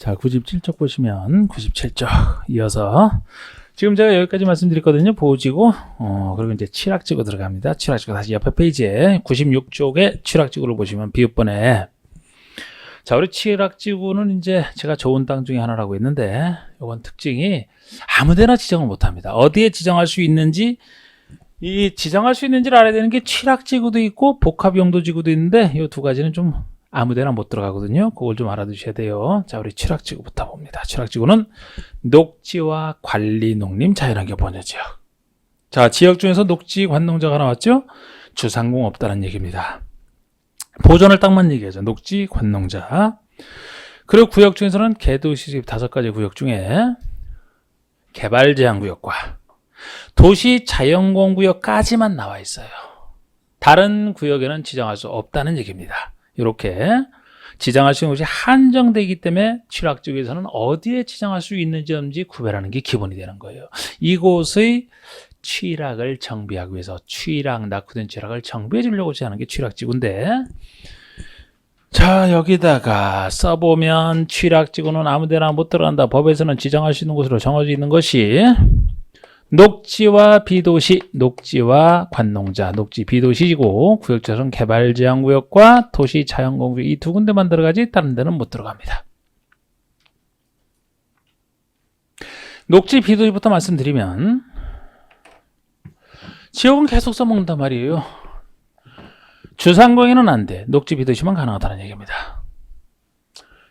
자, 97쪽 보시면 97쪽 이어서 지금 제가 여기까지 말씀드렸거든요. 보호지구. 그리고 이제 칠학지구 들어갑니다. 칠학지구 다시 옆에 페이지에 96쪽에 칠학지구를 보시면 비읍번에 자, 우리 칠학지구는 이제 제가 좋은 땅 중에 하나라고 했는데 이건 특징이 아무데나 지정을 못합니다. 어디에 지정할 수 있는지 이 지정할 수 있는지를 알아야 되는 게 칠학지구도 있고 복합용도지구도 있는데 이 두 가지는 좀 아무데나 못 들어가거든요. 그걸 좀 알아두셔야 돼요. 자, 우리 칠학지구부터 봅니다. 칠학지구는 녹지와 관리 농림 자연환경 번여지역. 자, 지역 중에서 녹지 관농자가 나왔죠? 주상공 없다는 얘기입니다. 보존할 땅만 얘기하죠. 녹지 관농자. 그리고 구역 중에서는 개도시 5가지 구역 중에 개발 제한 구역과 도시 자연공원 구역까지만 나와 있어요. 다른 구역에는 지정할 수 없다는 얘기입니다. 이렇게 지정할 수 있는 곳이 한정되기 때문에 칠학지구에서는 어디에 지정할 수 있는지 없는지 구별하는 게 기본이 되는 거예요. 이곳의 취락을 정비하기 위해서 취락, 낙후된 취락을 정비해 주려고 하는 게 칠학지구인데 자, 여기다가 써보면 칠학지구는 아무데나 못 들어간다. 법에서는 지정할 수 있는 곳으로 정해져 있는 것이 녹지와 비도시, 녹지와 관농자, 녹지 비도시지구, 구역처럼 개발제한구역과 도시 자연공원 이 두 군데만 들어가지 다른 데는 못 들어갑니다. 녹지 비도시부터 말씀드리면 지역은 계속 써먹는단 말이에요. 주상공에는 안 돼. 녹지 비도시만 가능하다는 얘기입니다.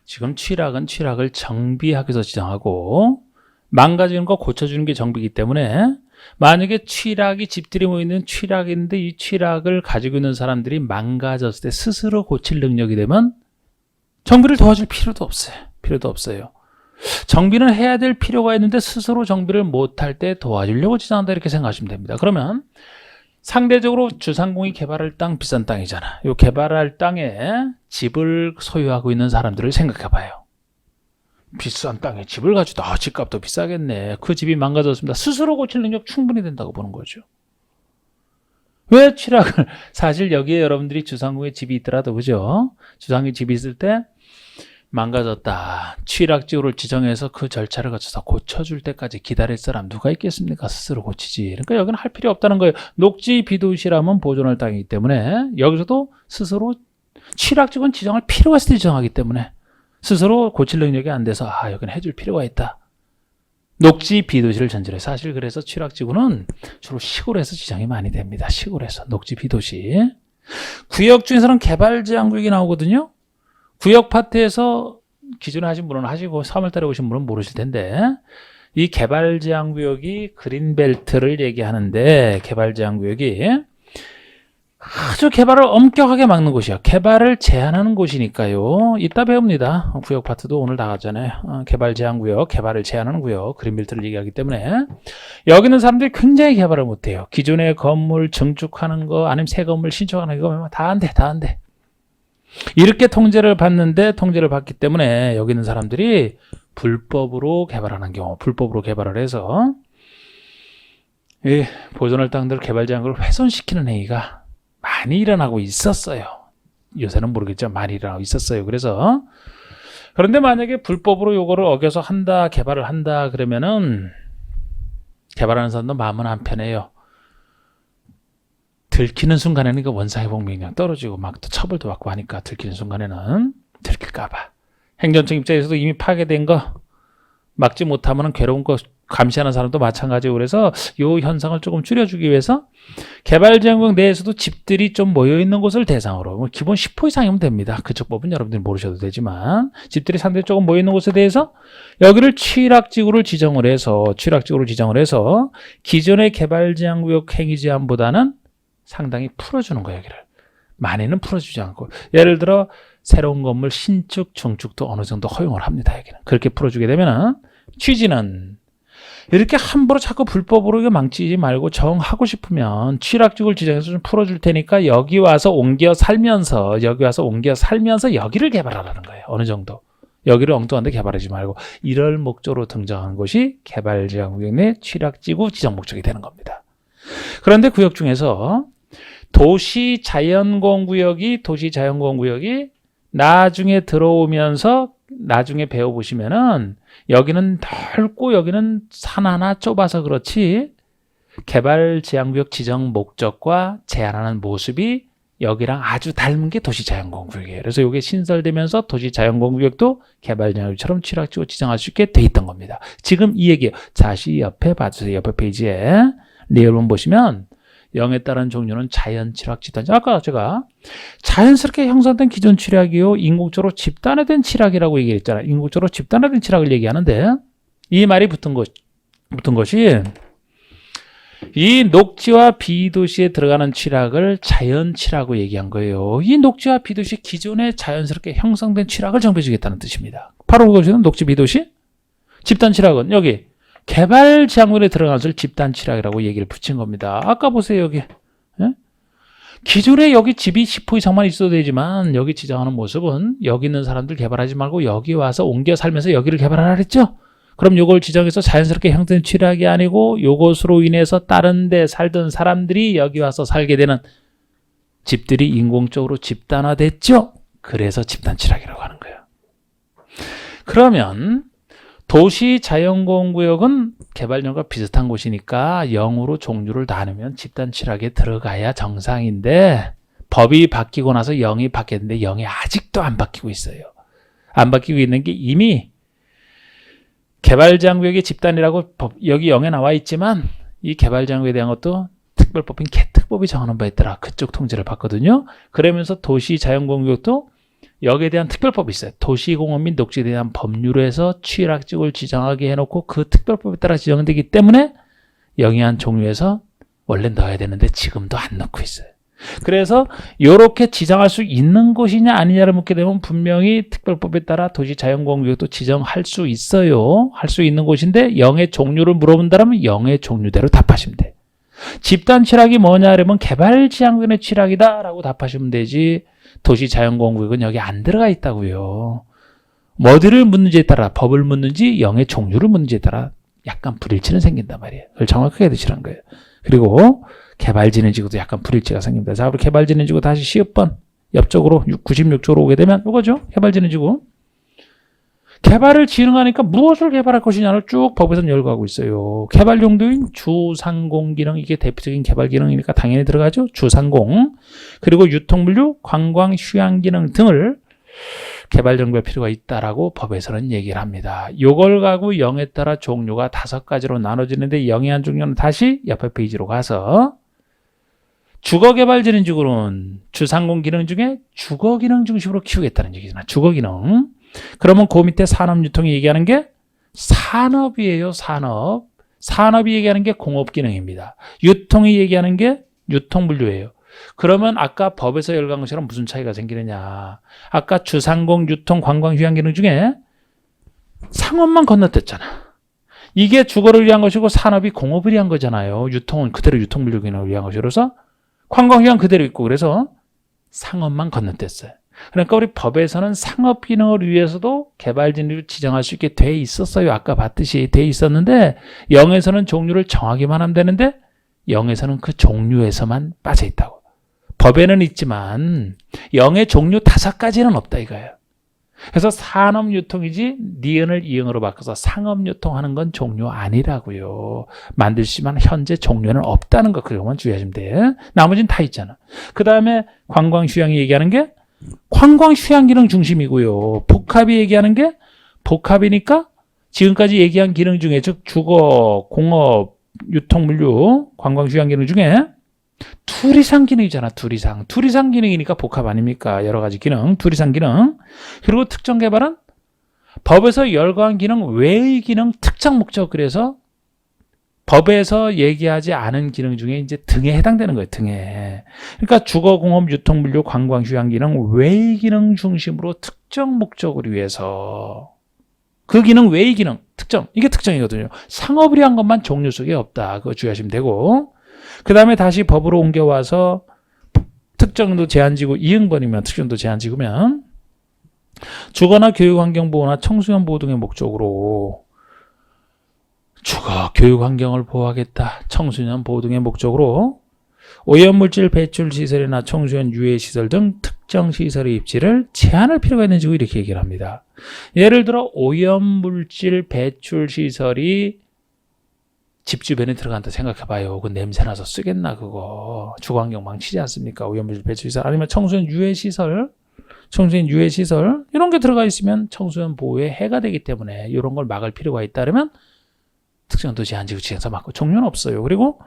지금 취락은 취락을 정비하기 위해서 지정하고 망가지는 거 고쳐주는 게 정비이기 때문에 만약에 취락이 집들이 모이는 취락인데 이 취락을 가지고 있는 사람들이 망가졌을 때 스스로 고칠 능력이 되면 정비를 도와줄 필요도 없어요. 정비는 해야 될 필요가 있는데 스스로 정비를 못할 때 도와주려고 지정한다 이렇게 생각하시면 됩니다. 그러면 상대적으로 주상공이 개발할 땅 비싼 땅이잖아. 이 개발할 땅에 집을 소유하고 있는 사람들을 생각해 봐요. 비싼 땅에 집을 가지고 집값도 비싸겠네. 그 집이 망가졌습니다. 스스로 고칠 능력 충분히 된다고 보는 거죠. 왜 취락을 사실 여기에 여러분들이 주상공에 집이 있더라도 그죠? 주상공에 집이 있을 때 망가졌다. 취락지구를 지정해서 그 절차를 거쳐서 고쳐줄 때까지 기다릴 사람 누가 있겠습니까? 스스로 고치지. 그러니까 여기는 할 필요 없다는 거예요. 녹지 비도시라면 보존할 땅이기 때문에 여기서도 스스로 취락지구는 지정할 필요가 있을 때 지정하기 때문에 스스로 고칠 능력이 안 돼서 여기는 해줄 필요가 있다. 녹지 비도시를 전제로 사실 그래서 칠학지구는 주로 시골에서 지정이 많이 됩니다. 시골에서 녹지 비도시. 구역 중에서는 개발 제한 구역이 나오거든요. 구역 파트에서 기존에 하신 분은 하시고 3월달에 오신 분은 모르실 텐데 이 개발 제한 구역이 그린벨트를 얘기하는데 개발 제한 구역이 아주 개발을 엄격하게 막는 곳이야. 개발을 제한하는 곳이니까요. 이따 배웁니다. 구역 파트도 오늘 나갔잖아요. 개발 제한 구역, 개발을 제한하는 구역, 그린벨트를 얘기하기 때문에 여기는 사람들이 굉장히 개발을 못해요. 기존의 건물 증축하는 거 아니면 새 건물 신축하는 거 다 안 돼. 이렇게 통제를 받기 때문에 여기 있는 사람들이 불법으로 개발하는 경우, 불법으로 개발을 해서 이 보존할 땅들 개발 제한구를 훼손시키는 행위가 많이 일어나고 있었어요. 요새는 모르겠지만 많이 일어나고 있었어요. 그런데 만약에 불법으로 요거를 어겨서 개발을 한다 그러면은 개발하는 사람도 마음은 안 편해요. 들키는 순간에는 그 원상회복력이 그냥 떨어지고 막 또 처벌도 받고 하니까 들키는 순간에는 들킬까봐. 행정청 입장에서도 이미 파괴된 거 막지 못하면 괴로운 거 감시하는 사람도 마찬가지고 그래서 이 현상을 조금 줄여주기 위해서 개발제한구역 내에서도 집들이 좀 모여있는 곳을 대상으로 기본 10호 이상이면 됩니다. 그쪽 법은 여러분들이 모르셔도 되지만 집들이 상당히 조금 모여있는 곳에 대해서 여기를 칠학지구를 지정을 해서 기존의 개발제한구역 행위제한보다는 상당히 풀어주는 거예요. 여기를 많이는 풀어주지 않고 예를 들어 새로운 건물 신축, 증축도 어느 정도 허용을 합니다. 여기는 그렇게 풀어주게 되면은 취지는 이렇게 함부로 자꾸 불법으로 이거 망치지 말고 정하고 싶으면 칠학지구를 지정해서 좀 풀어줄 테니까 여기 와서 옮겨 살면서 여기를 개발하라는 거예요. 어느 정도. 여기를 엉뚱한데 개발하지 말고 이럴 목적으로 등장한 것이 개발제한구역 내 칠학지구 지정 목적이 되는 겁니다. 그런데 구역 중에서 도시 자연공원 구역이 나중에 들어오면서 나중에 배워보시면은 여기는 넓고 여기는 산 하나 좁아서 그렇지 개발제한구역 지정 목적과 제한하는 모습이 여기랑 아주 닮은 게 도시자연공구역이에요. 그래서 이게 신설되면서 도시자연공구역도 개발제한구역처럼 취락지구 지정할 수 있게 돼 있던 겁니다. 지금 이 얘기예요. 자시 옆에 봐주세요. 옆에 페이지에 리얼본 보시면 0에 따른 종류는 자연 취락 집단. 아까 제가 자연스럽게 형성된 기존 취락이요 인공적으로 집단화된 취락이라고 얘기했잖아요. 인공적으로 집단화된 취락을 얘기하는데 이 말이 붙은 것이 이 녹지와 비도시에 들어가는 취락을 자연취라고 얘기한 거예요. 이 녹지와 비도시 기존에 자연스럽게 형성된 취락을 정비해주겠다는 뜻입니다. 바로 그것은 녹지 비도시 집단취락은 여기 개발 제한구역에 들어간 것을 집단취락이라고 얘기를 붙인 겁니다. 아까 보세요 여기 기존에 여기 집이 10호 이상만 있어도 되지만 여기 지정하는 모습은 여기 있는 사람들 개발하지 말고 여기 와서 옮겨 살면서 여기를 개발하라 그랬죠. 그럼 요걸 지정해서 자연스럽게 형성된 취락이 아니고 요것으로 인해서 다른 데 살던 사람들이 여기 와서 살게 되는 집들이 인공적으로 집단화됐죠. 그래서 집단취락이라고 하는 거예요. 그러면 도시자연공구역은 개발령과 비슷한 곳이니까 0으로 종류를 나누면 집단취락에 들어가야 정상인데 법이 바뀌고 나서 0이 바뀌었는데 0이 아직도 안 바뀌고 있어요. 안 바뀌고 있는 게 이미 개발제한구역의 집단이라고 여기 0에 나와 있지만 이 개발제한구역에 대한 것도 특별법인 개특법이 정하는 바 있더라. 그쪽 통제를 받거든요. 그러면서 도시자연공구역도 여기에 대한 특별법이 있어요. 도시공원 및 녹지에 대한 법률에서 취락지구를 지정하게 해놓고 그 특별법에 따라 지정되기 때문에 영위한 종류에서 원래 넣어야 되는데 지금도 안 넣고 있어요. 그래서 이렇게 지정할 수 있는 곳이냐 아니냐를 묻게 되면 분명히 특별법에 따라 도시자연공구역도 지정할 수 있어요. 할 수 있는 곳인데 0의 종류를 물어본다면 0의 종류대로 답하시면 돼요. 집단 취락이 뭐냐 하려면 개발지향군의 취락이다 라고 답하시면 되지 도시자연공구역은 여기 안 들어가 있다고요. 뭐들을 묻는지에 따라 법을 묻는지 0의 종류를 묻는지에 따라 약간 불일치는 생긴단 말이에요. 그걸 정확하게 드시는 거예요. 그리고 개발진흥지구도 약간 불일치가 생깁니다. 자, 우리 개발진흥지구 다시 시읍번 옆쪽으로 96쪽으로 오게 되면 이거죠. 개발진흥지구. 개발을 진흥하니까 무엇을 개발할 것이냐를 쭉 법에서는 열거하고 있어요. 개발 용도인 주상공 기능, 이게 대표적인 개발 기능이니까 당연히 들어가죠. 주상공. 그리고 유통물류, 관광, 휴양 기능 등을 개발 정비할 필요가 있다라고 법에서는 얘기를 합니다. 요걸 가고 0에 따라 종류가 5가지로 나눠지는데 영위한 종류는 다시 옆에 페이지로 가서 주거개발진흥지구는 주상공 기능 중에 주거기능 중심으로 키우겠다는 얘기잖아. 주거기능. 그러면 그 밑에 산업유통이 얘기하는 게 산업이에요. 산업. 산업이 얘기하는 게 공업기능입니다. 유통이 얘기하는 게 유통물류예요. 그러면 아까 법에서 열거한 것처럼 무슨 차이가 생기느냐. 아까 주상공, 유통, 관광, 휴양기능 중에 상업만 건너뛰었잖아. 이게 주거를 위한 것이고 산업이 공업을 위한 거잖아요. 유통은 그대로 유통물류 기능을 위한 것이고 그래서 관광, 휴양 그대로 있고 그래서 상업만 건너뛰었어요. 그러니까 우리 법에서는 상업 기능을 위해서도 개발진을 지정할 수 있게 돼 있었어요. 아까 봤듯이 돼 있었는데 0에서는 종류를 정하기만 하면 되는데 0에서는 그 종류에서만 빠져 있다고. 법에는 있지만 0의 종류 5가지는 없다 이거예요. 그래서 산업유통이지 니은을 이응으로 바꿔서 상업유통하는 건 종류 아니라고요. 만드시지만 현재 종류는 없다는 거 그것만 주의하시면 돼. 나머지는 다 있잖아. 그 다음에 관광휴양이 얘기하는 게 관광휴양 기능 중심이고요. 복합이 얘기하는 게 복합이니까 지금까지 얘기한 기능 중에 즉 주거, 공업, 유통물류, 관광휴양 기능 중에 둘 이상 기능이잖아. 둘 이상 기능이니까 복합 아닙니까? 여러 가지 기능, 둘 이상 기능. 그리고 특정 개발은 법에서 열거한 기능 외의 기능 특정 목적. 그래서 법에서 얘기하지 않은 기능 중에 이제 등에 해당되는 거예요. 등에. 그러니까 주거, 공업, 유통물류, 관광, 휴양 기능 외의 기능 중심으로 특정 목적을 위해서 그 기능 외의 기능 특정, 이게 특정이거든요. 상업을 위한 것만 종류 속에 없다. 그거 주의하시면 되고 그 다음에 다시 법으로 옮겨와서 특정도 제한지구 이응번이면 특정도 제한지구면 주거나 교육환경보호나 청소년 보호 등의 목적으로 주거, 교육환경을 보호하겠다. 청소년 보호 등의 목적으로 오염물질 배출 시설이나 청소년 유해시설 등 특정 시설의 입지를 제한할 필요가 있는지 이렇게 얘기를 합니다. 예를 들어 오염물질 배출 시설이 집 주변에 들어간다 생각해봐요. 그 냄새나서 쓰겠나 그거. 주거환경 망치지 않습니까? 오염물질 배출 시설 아니면 청소년 유해 시설 이런 게 들어가 있으면 청소년 보호에 해가 되기 때문에 이런 걸 막을 필요가 있다 그러면 특정 도시 한지구청에서 막고 종류는 없어요. 그리고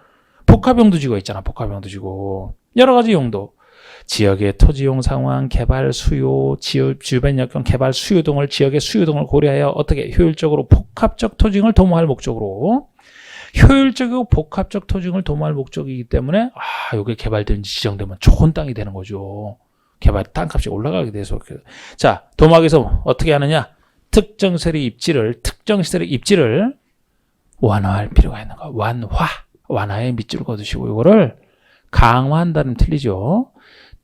복합용도지구가 있잖아. 복합용도지구 여러 가지 용도 지역의 토지용 상황, 개발 수요, 지역 주변 여건 개발 수요 등을 지역의 수요 등을 고려하여 어떻게 효율적으로 복합적 토지용을 도모할 목적으로 효율적이고 복합적 토지용을 도모할 목적이기 때문에 이게 개발된 지정되면 좋은 땅이 되는 거죠. 개발 땅값이 올라가게 돼서 자 도막에서 어떻게 하느냐? 특정 시설의 입지를 완화할 필요가 있는 거. 완화의 밑줄을 거두시고 이거를 강화한다는 틀리죠.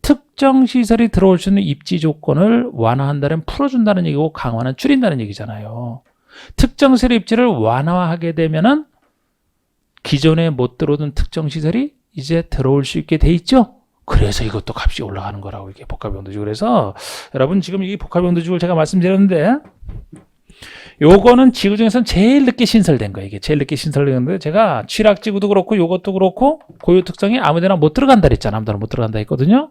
특정 시설이 들어올 수 있는 입지 조건을 완화한다는 풀어준다는 얘기고 강화는 줄인다는 얘기잖아요. 특정 시설의 입지를 완화하게 되면은 기존에 못 들어오던 특정 시설이 이제 들어올 수 있게 돼 있죠. 그래서 이것도 값이 올라가는 거라고 이렇게 복합용도지구. 그래서 여러분 지금 이 복합용도지구를 제가 말씀드렸는데 요거는 지구 중에서는 제일 늦게 신설된 거예요. 이게 제일 늦게 신설됐는데 제가 취락지구도 그렇고 요것도 그렇고 고유 특성이 아무데나 못 들어간다 그랬잖아. 아무데나 못 들어간다 했거든요.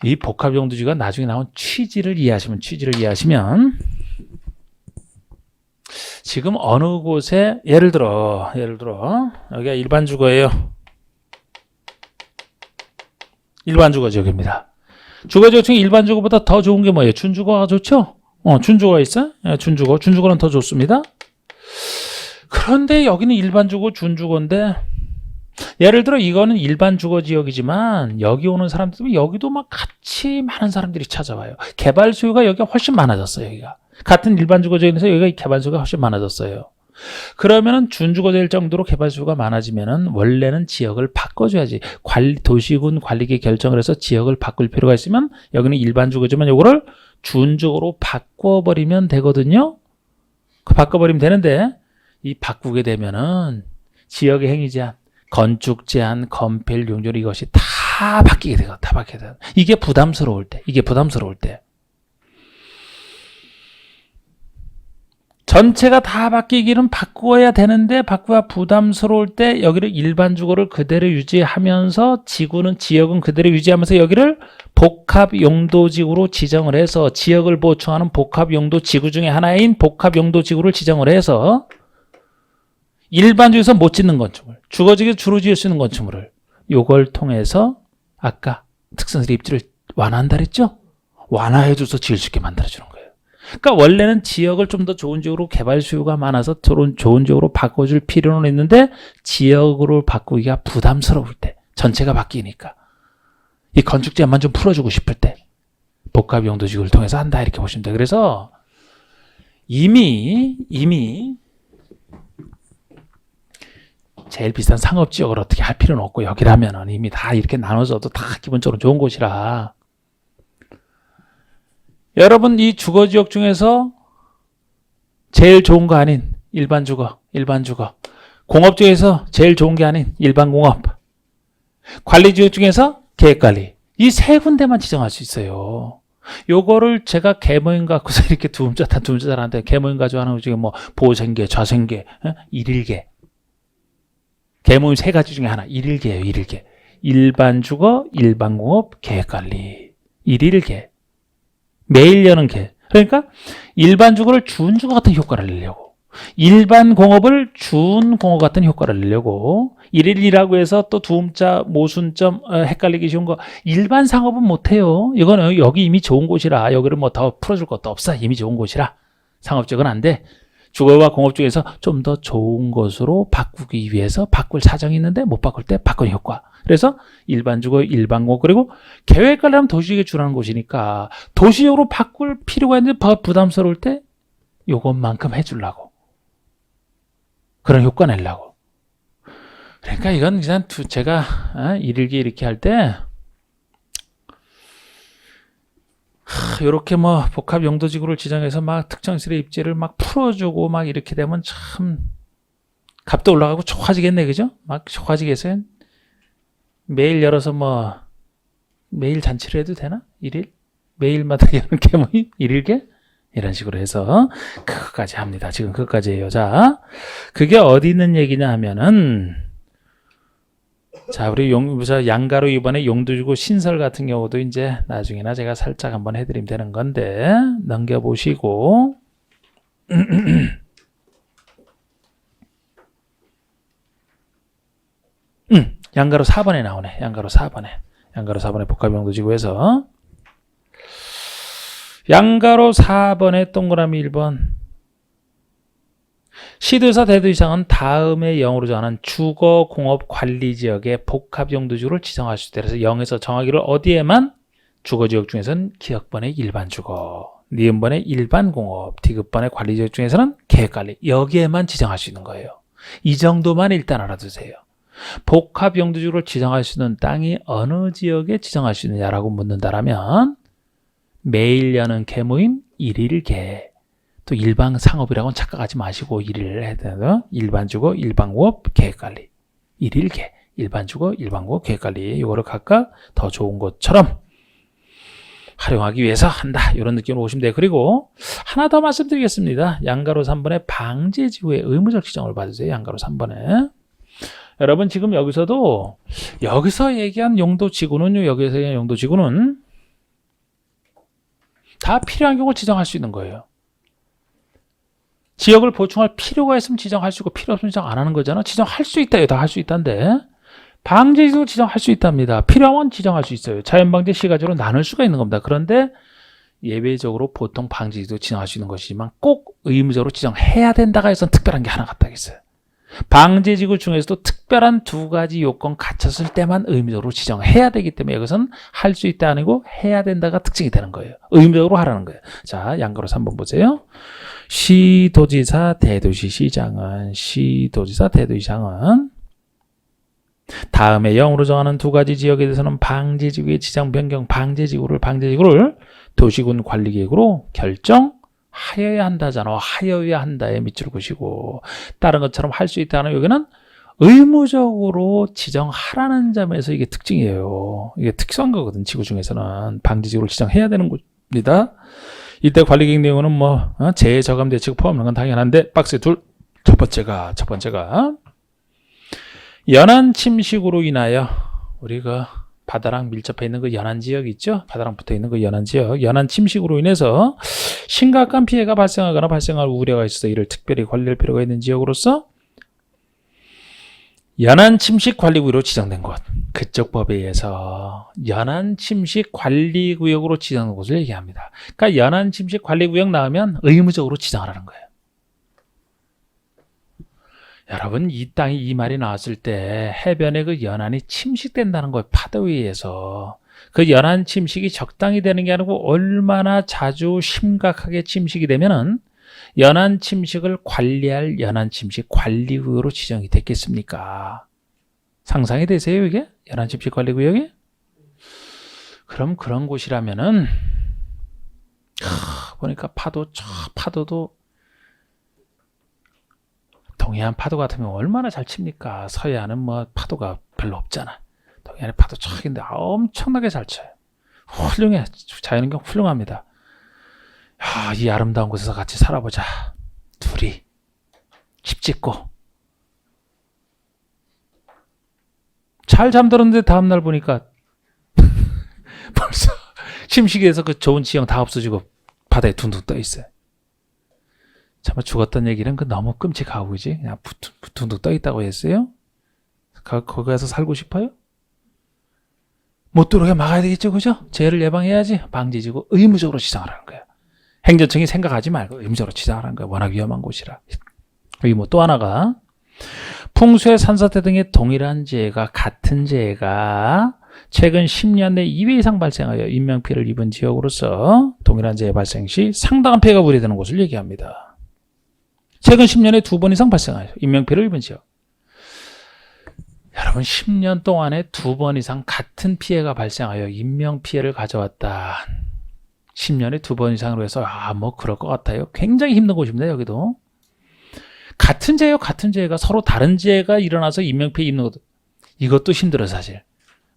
이 복합용도지구가 나중에 나온 취지를 이해하시면 지금 어느 곳에 예를 들어 여기가 일반 주거예요. 일반 주거 지역입니다. 주거 지역 중에 일반 주거보다 더 좋은 게 뭐예요? 준주거가 좋죠? 준주거가 있어요? 준주거는 더 좋습니다. 그런데 여기는 일반 주거, 준주거인데 예를 들어 이거는 일반 주거 지역이지만 여기 오는 사람들이 여기도 막 같이 많은 사람들이 찾아와요. 개발 수요가 여기가 훨씬 많아졌어요. 여기가 같은 일반 주거 지역에서 여기가 개발 수요가 훨씬 많아졌어요. 그러면은 준주거 될 정도로 개발 수요가 많아지면은 원래는 지역을 바꿔줘야지. 도시군 관리계 결정을 해서 지역을 바꿀 필요가 있으면 여기는 일반 주거지만 요거를 준주거로 바꿔버리면 되거든요. 바꿔버리면 되는데 이 바꾸게 되면은 지역의 행위 제한, 건축 제한, 건폐율, 용적 이것이 다 바뀌게 돼요. 이게 부담스러울 때. 전체가 다 바뀌기는 바꾸어야 되는데 바꾸야 부담스러울 때 여기를 일반 주거를 그대로 유지하면서 지역은 그대로 유지하면서 여기를 복합용도지구로 지정을 해서 지역을 보충하는 복합용도지구 중에 하나인 복합용도지구를 지정을 해서 일반 주에서 못 짓는 건축물, 주거지구에서 주로 지을 수 있는 건축물을 요걸 통해서 아까 특성들의 입지를 완화한다 그랬죠? 완화해줘서 지을 수 있게 만들어주는 거예요. 그러니까 원래는 지역을 좀 더 좋은 지역으로 개발 수요가 많아서 좋은 지역으로 바꿔줄 필요는 있는데 지역으로 바꾸기가 부담스러울 때 전체가 바뀌니까 이 건축 제한만 좀 풀어주고 싶을 때 복합용도지구를 통해서 한다 이렇게 보시면 돼요. 그래서 이미 제일 비싼 상업지역을 어떻게 할 필요는 없고 여기라면 이미 다 이렇게 나눠져도 다 기본적으로 좋은 곳이라 여러분 이 주거지역 중에서 제일 좋은 거 아닌 일반 주거 공업지역에서 제일 좋은 게 아닌 일반 공업 관리지역 중에서 계획관리 이 세 군데만 지정할 수 있어요. 요거를 제가 계모임 갖고서 이렇게 두 문자 잘하는데 계모임 가지고 하는 것 중에 뭐 보생계, 좌생계, 일일계 계모임 세 가지 중에 하나 일일계예요. 일일계 일반 주거, 일반 공업, 계획관리 일일계 매일 여는 개. 그러니까 일반 주거를 준주거 같은 효과를 내려고 일반 공업을 준공업 같은 효과를 내려고 일일이라고 해서 또 두음자 모순점 헷갈리기 쉬운 거 일반 상업은 못해요. 이거는 여기 이미 좋은 곳이라 여기를 뭐 더 풀어줄 것도 없어. 이미 좋은 곳이라 상업적은 안 돼. 주거와 공업 중에서 좀 더 좋은 것으로 바꾸기 위해서 바꿀 사정이 있는데 못 바꿀 때 바꾸는 효과. 그래서 일반 주거, 일반 공업 그리고 계획관리하면 도시지역에 준하는 곳이니까 도시적으로 바꿀 필요가 있는데 부담스러울 때 요것만큼 해주려고 그런 효과 내려고. 그러니까 이건 그냥 제가 일일기 이렇게 할 때 이렇게 뭐 복합 용도지구를 지정해서 막 특정시설의 입지를 막 풀어주고 막 이렇게 되면 참 값도 올라가고 좋아지겠네, 그죠? 막 좋아지겠어요. 매일 열어서 뭐 매일 잔치를 해도 되나? 1일? 매일마다 여는 개모임? 1일개? 이런 식으로 해서 그것까지 합니다. 지금 그것까지 해요. 자, 그게 어디 있는 얘기냐 하면은, 자, 우리 양가로 이번에 용두주고 신설 같은 경우도 이제 나중에나 제가 살짝 한번 해드리면 되는 건데, 넘겨보시고, 양가로 4번에 나오네. 양가로 4번에 복합용도지구에서 양가로 4번에 동그라미 1번 시도사 대도시장은 다음에 0으로 정하는 주거공업관리지역의 복합용도지구를 지정할 수 있다. 그래서 0에서 정하기를 어디에만? 주거지역 중에서는 기역번의 일반주거, 니은번의 일반공업, 디귿번의 관리지역 중에서는 계획관리, 여기에만 지정할 수 있는 거예요. 이 정도만 일단 알아두세요. 복합용도지구를 지정할 수 있는 땅이 어느 지역에 지정할 수 있느냐라고 묻는다라면 매일 여는 개모임 1일개, 또 일반상업이라고는 착각하지 마시고 1일 해야 되는 일반주거, 일반공업, 계획관리 1일개, 일반주거, 일반공업, 계획관리 이거를 각각 더 좋은 것처럼 활용하기 위해서 한다. 이런 느낌으로 보시면 돼요. 그리고 하나 더 말씀드리겠습니다. 양가로 3번에 방제지구의 의무적 지정을 봐주세요. 양가로 3번에 여러분 지금 여기서 얘기한 용도지구는요. 여기서 얘기한 용도지구는 다 필요한 경우 지정할 수 있는 거예요. 지역을 보충할 필요가 있으면 지정할 수 있고 필요 없으면 지정 안 하는 거잖아. 지정할 수 있다. 다 할 수 있다는데 방제지구 지정할 수 있답니다. 필요하면 지정할 수 있어요. 자연방제 시가지로 나눌 수가 있는 겁니다. 그런데 예외적으로 보통 방제지구 지정할 수 있는 것이지만 꼭 의무적으로 지정해야 된다가 해서 특별한 게 하나 갖다 있어요. 방제지구 중에서도 특별한 두 가지 요건 갖췄을 때만 의무적으로 지정해야 되기 때문에 여기서는 할 수 있다 아니고 해야 된다가 특징이 되는 거예요. 의무적으로 하라는 거예요. 자, 양가로 3번 보세요. 시도지사 대도시장은 다음에 0으로 정하는 두 가지 지역에 대해서는 방제지구의 지정 변경, 방제지구를 도시군 관리계획으로 결정하여야 한다잖아. 하여야 한다에 밑줄 그시고 다른 것처럼 할 수 있다는 여기는 의무적으로 지정하라는 점에서 이게 특징이에요. 이게 특수한 거거든. 지구 중에서는 방제지구를 지정해야 되는 겁니다. 이때 관리계획 내용은 재저감 대책 포함하는 건 당연한데 박스 둘 첫 번째가 연안 침식으로 인하여 우리가 바다랑 밀접해 있는 그 연안 지역 있죠? 바다랑 붙어 있는 그 연안 지역, 연안 침식으로 인해서 심각한 피해가 발생하거나 발생할 우려가 있어서 이를 특별히 관리할 필요가 있는 지역으로서 연안 침식 관리구역으로 지정된 곳, 그쪽 법에 의해서 연안 침식 관리구역으로 지정된 곳을 얘기합니다. 그러니까 연안 침식 관리구역 나오면 의무적으로 지정하라는 거예요. 여러분 이 땅이 이 말이 나왔을 때 해변에 그 연안이 침식된다는 거예요. 파도에 의해서. 그 연안 침식이 적당히 되는 게 아니고 얼마나 자주 심각하게 침식이 되면은 연안 침식을 관리할 연안 침식 관리구역으로 지정이 됐겠습니까? 상상이 되세요 이게? 연안 침식 관리구역이? 그럼 그런 곳이라면은 보니까 파도도 동해안 파도 같으면 얼마나 잘 칩니까? 서해안은 파도가 별로 없잖아. 동해안에 파도 촥인데 엄청나게 잘 쳐요. 훌륭해. 자연환경 훌륭합니다. 야, 이 아름다운 곳에서 같이 살아보자. 둘이 집 짓고 잘 잠들었는데 다음날 보니까 벌써 침식에서 그 좋은 지형 다 없어지고 바다에 둥둥 떠 있어요. 정말 죽었던 얘기는 그 너무 끔찍하고 그지? 그냥 둥둥 떠 있다고 했어요. 거기 가서 살고 싶어요? 못 들어오게 막아야 되겠죠, 그죠? 재해를 예방해야지. 방지지구 의무적으로 지정하라는 거예요. 행정청이 생각하지 말고 의무적으로 지정하라는 거예요. 워낙 위험한 곳이라. 여기 또 하나가 풍수해 산사태 등의 동일한 재해가 같은 재해가 최근 10년 내 2회 이상 발생하여 인명피해를 입은 지역으로서 동일한 재해 발생 시 상당한 피해가 우려되는 곳을 얘기합니다. 최근 10년에 2번 이상 발생하여 인명피해를 입은 지역. 여러분 10년 동안에 2번 이상 같은 피해가 발생하여 인명피해를 가져왔다. 10년에 2번 이상으로 해서 그럴 것 같아요. 굉장히 힘든 곳입니다. 여기도. 같은 재해가 서로 다른 재해가 일어나서 인명피해 입는 것도 이것도 힘들어요 사실.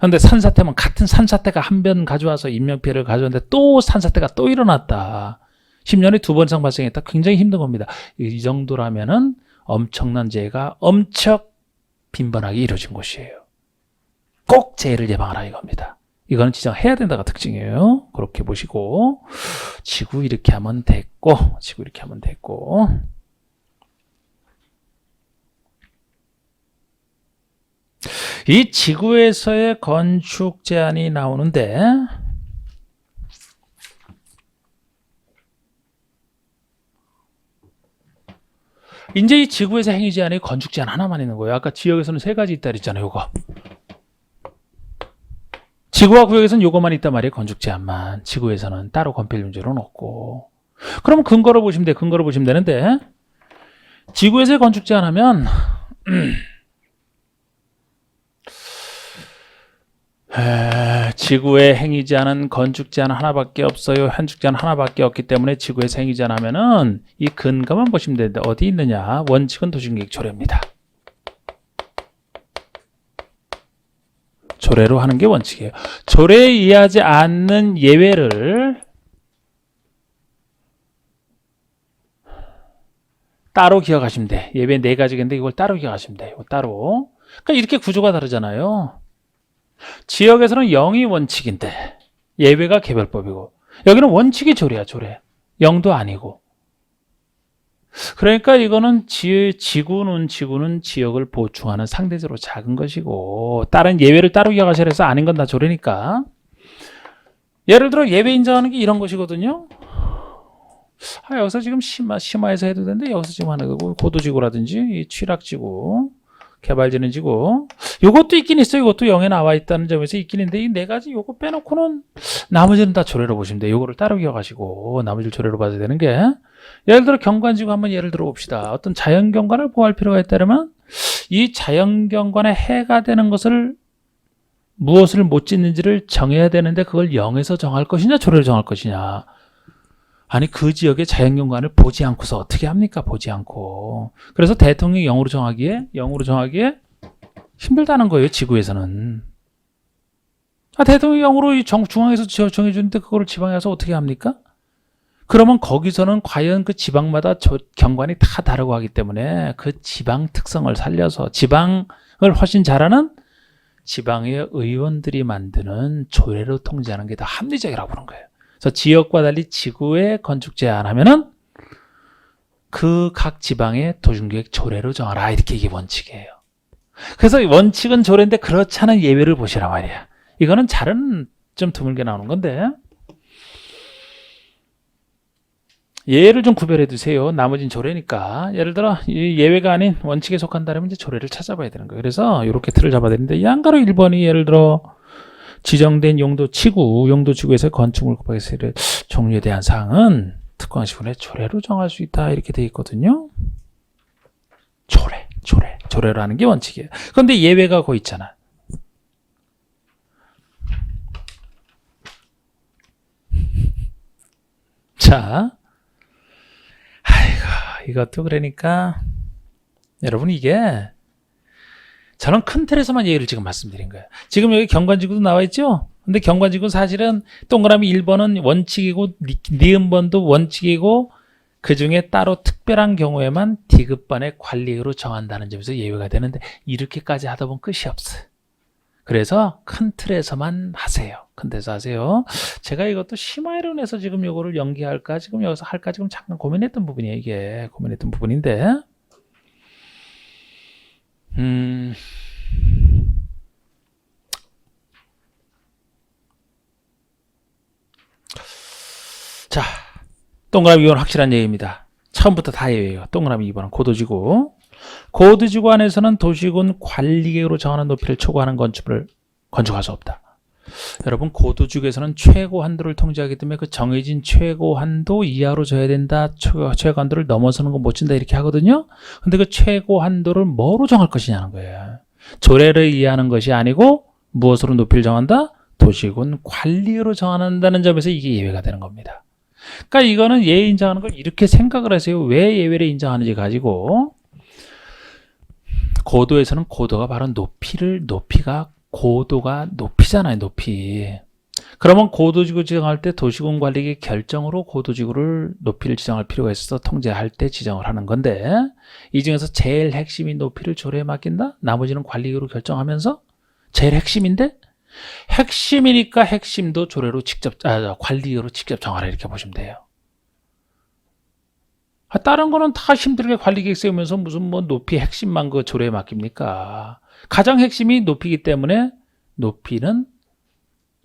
그런데 산사태면 같은 산사태가 한 번 가져와서 인명피해를 가져왔는데 또 산사태가 또 일어났다. 10년에 2번 이상 발생했다. 굉장히 힘든 겁니다. 이 정도라면은 엄청난 재해가 엄청 빈번하게 이루어진 곳이에요. 꼭 재해를 예방하라 이겁니다. 이거는 지정해야 된다가 특징이에요. 그렇게 보시고 지구 이렇게 하면 됐고 지구 이렇게 하면 됐고 이 지구에서의 건축 제한이 나오는데 이제 이 지구에서 행위 제한이 건축 제한 하나만 있는 거예요. 아까 지역에서는 3가지 있다 그랬잖아요. 요거. 지구와 구역에서는 요거만 있단 말이에요. 건축 제한만. 지구에서는 따로 건폐 문제로는 없고. 그러면 근거를 보시면 돼. 근거를 보시면 되는데 지구에서의 건축 제한하면 지구에 행위지 않은 건축 제한 하나밖에 없어요. 현축 제한 하나밖에 없기 때문에 지구에서 행위 제한하면은 이 근거만 보시면 되는데 어디 있느냐? 원칙은 도시계획 조례입니다. 조례로 하는 게 원칙이에요. 조례에 의하지 않는 예외를 따로 기억하시면 돼. 예외 4가지가 있는데 이걸 따로 기억하시면 돼. 이거 따로. 그러니까 이렇게 구조가 다르잖아요. 지역에서는 0이 원칙인데 예외가 개별법이고 여기는 원칙이 조례야. 조례. 0도 아니고. 그러니까 이거는 지구는 지역을 보충하는 상대적으로 작은 것이고 다른 예외를 따로 기억하셔야 해서 아닌 건 다 조례니까. 예를 들어 예외 인정하는 게 이런 것이거든요. 여기서 지금 심화해서 해도 되는데 여기서 지금 하는 거고 고도지구라든지 이 취락지구 개발지는 지구 요것도 있긴 있어요. 이것도 0에 나와 있다는 점에서 있긴 있는데 이 4가지 요거 빼놓고는 나머지는 다 조례로 보시면 돼요. 요거를 따로 기억하시고 나머지를 조례로 봐야 되는 게 예를 들어 경관지구 한번 예를 들어 봅시다. 어떤 자연경관을 보호할 필요가 있다면 이 자연경관에 해가 되는 것을 무엇을 못 짓는지를 정해야 되는데 그걸 0에서 정할 것이냐 조례로 정할 것이냐. 아니 그 지역의 자연경관을 보지 않고서 어떻게 합니까? 보지 않고. 그래서 대통령이 0으로 정하기에 힘들다는 거예요. 지구에서는. 대통령이 0으로 중앙에서 정해주는데 그거를 지방에 와서 어떻게 합니까? 그러면 거기서는 과연 그 지방마다 경관이 다 다르고 하기 때문에 그 지방 특성을 살려서 지방을 훨씬 잘하는 지방의 의원들이 만드는 조례로 통제하는 게 더 합리적이라고 보는 거예요. 그래서 지역과 달리 지구에 건축 제한하면은 그 각 지방의 도심계획 조례로 정하라 이렇게 이게 원칙이에요. 그래서 원칙은 조례인데 그렇지 않은 예외를 보시라 말이야. 이거는 잘은 좀 드물게 나오는 건데 예외를 좀 구별해 두세요. 나머지는 조례니까. 예를 들어 이 예외가 아닌 원칙에 속한다면 이제 조례를 찾아봐야 되는 거예요. 그래서 이렇게 틀을 잡아야 되는데 이 안가로 1번이 예를 들어 지정된 용도지구에서 건축물 급하게 종류에 대한 사항은 특광시군의 조례로 정할 수 있다 이렇게 돼 있거든요. 조례로 하는 게 원칙이에요. 그런데 예외가 거기 있잖아. 자, 이것도 그러니까 여러분 이게 저는 큰 틀에서만 얘기를 지금 말씀드린 거예요. 지금 여기 경관지구도 나와 있죠? 근데 경관지구 사실은 동그라미 1번은 원칙이고 니은번도 원칙이고 그중에 따로 특별한 경우에만 디귿번의 관리로 정한다는 점에서 예외가 되는데 이렇게까지 하다 보면 끝이 없어요. 그래서 큰 틀에서만 하세요. 큰 틀에서 하세요. 제가 이것도 심화이론에서 지금 이거를 연기할까 지금 여기서 할까 지금 잠깐 고민했던 부분이에요. 이게 고민했던 부분인데 자, 동그라미 2번은 확실한 얘기입니다. 처음부터 다 예외예요. 동그라미 2번은 고도지구. 고도지구 안에서는 도시군 관리계획으로 정하는 높이를 초과하는 건축을 건축할 수 없다. 여러분 고도지구에서는 최고 한도를 통제하기 때문에 그 정해진 최고 한도 이하로 져야 된다. 최고 한도를 넘어서는 건 못 진다 이렇게 하거든요. 근데 그 최고 한도를 뭐로 정할 것이냐는 거예요. 조례를 이해하는 것이 아니고 무엇으로 높이를 정한다? 도시군 관리로 정한다는 점에서 이게 예외가 되는 겁니다. 그러니까 이거는 예외 인정하는 걸 이렇게 생각을 하세요. 왜 예외를 인정하는지 가지고 고도에서는 고도가 바로 높이가 고도가 높이잖아요, 높이. 그러면 고도지구 지정할 때 도시군 관리계 결정으로 고도지구를 높이를 지정할 필요가 있어서 통제할 때 지정을 하는 건데, 이 중에서 제일 핵심인 높이를 조례에 맡긴다? 나머지는 관리계로 결정하면서 제일 핵심인데, 핵심이니까 핵심도 조례로 직접, 관리계로 직접 정하라 이렇게 보시면 돼요. 다른 거는 다 힘들게 관리계획 세우면서 무슨 뭐 높이 핵심만 그 조례에 맡깁니까? 가장 핵심이 높이기 때문에 높이는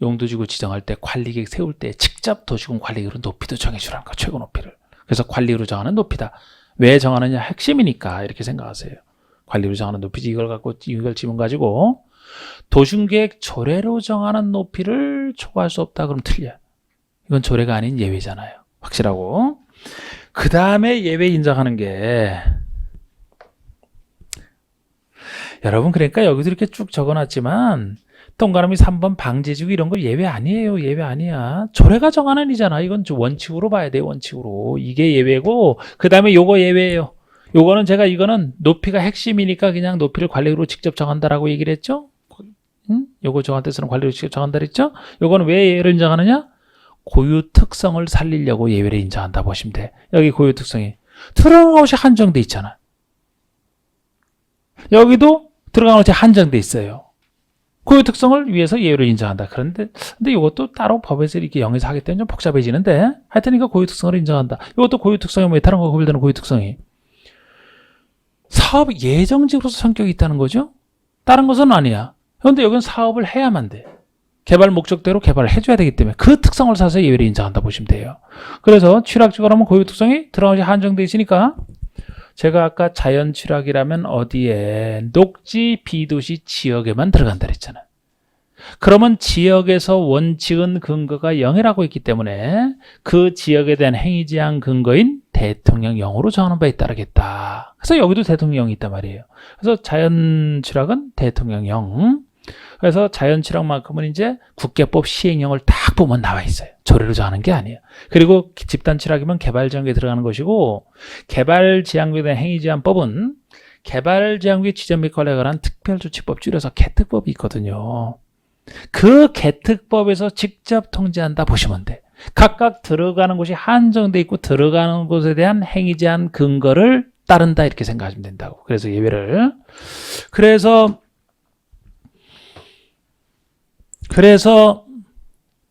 용도지구 지정할 때 관리계획 세울 때 직접 도시군 관리계획으로 높이도 정해주라는 거, 최고 높이를. 그래서 관리로 정하는 높이다. 왜 정하느냐? 핵심이니까 이렇게 생각하세요. 관리로 정하는 높이지 이걸 지문 가지고 도시계획 조례로 정하는 높이를 초과할 수 없다 그러면 틀려. 이건 조례가 아닌 예외잖아요. 확실하고. 그 다음에 예외 인정하는 게, 여러분 그러니까 여기도 이렇게 쭉 적어놨지만 동그라미 3번 방제지구 이런 거 예외 아니에요. 예외 아니야. 조례가 정하는 이잖아. 이건 원칙으로 봐야 돼요. 원칙으로. 이게 예외고, 그 다음에 요거 예외예요. 요거는 제가 이거는 높이가 핵심이니까 그냥 높이를 관리로 직접 정한다라고 얘기를 했죠. 요거 정할 때서는 관리로 직접 정한다 그랬죠. 요거는 왜 예외를 인정하느냐? 고유 특성을 살리려고 예외를 인정한다 보시면 돼. 여기 고유 특성이 들어가는 곳이 한정돼 있잖아. 여기도 들어가는 곳이 한정돼 있어요. 고유 특성을 위해서 예외를 인정한다. 근데 이것도 따로 법에서 이렇게 영에서 하기 때문에 좀 복잡해지는데, 하여튼 이거 고유 특성을 인정한다. 이것도 고유 특성이 뭐 다른 거 구별되는 고유 특성이 사업 예정지구로서 성격이 있다는 거죠. 다른 것은 아니야. 그런데 여기는 사업을 해야만 돼. 개발 목적대로 개발을 해줘야 되기 때문에 그 특성을 사서 예외를 인정한다 보시면 돼요. 그래서 취락지구라면 고유 특성이 들어가기 한정돼 있으니까, 제가 아까 자연 취락이라면 어디에 녹지 비도시 지역에만 들어간다 그랬잖아요. 그러면 지역에서 원칙은 근거가 0이라고 있기 때문에 그 지역에 대한 행위제한 근거인 대통령령으로 정하는 바에 따르겠다. 그래서 여기도 대통령령이 있단 말이에요. 그래서 자연 취락은 대통령령. 그래서 자연 취락만큼은 이제 국계법 시행령을 딱 보면 나와 있어요. 조례로 정하는 게 아니에요. 그리고 집단 취락이면 개발 지향구에 들어가는 것이고, 개발 지향구에 대한 행위 제한법은 개발 지향구의 지정 및 관리에 관한 특별조치법, 줄여서 개특법이 있거든요. 그 개특법에서 직접 통제한다 보시면 돼. 각각 들어가는 곳이 한정돼 있고 들어가는 곳에 대한 행위 제한 근거를 따른다 이렇게 생각하시면 된다고. 그래서 예외를. 그래서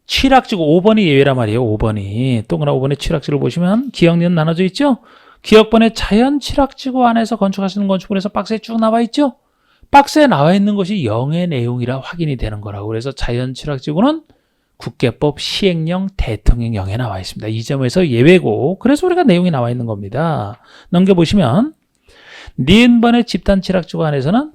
취락지구 5번이 예외란 말이에요. 5번이. 동그란 5번의 취락지를 보시면 기억니은 나눠져 있죠? 기억번에 자연 취락지구 안에서 건축하시는 건축물에서 박스에 쭉 나와 있죠? 박스에 나와 있는 것이 0의 내용이라 확인이 되는 거라고. 그래서 자연 취락지구는 국계법 시행령 대통령령에 나와 있습니다. 이 점에서 예외고, 그래서 우리가 내용이 나와 있는 겁니다. 넘겨보시면 니은번의 집단 취락지구 안에서는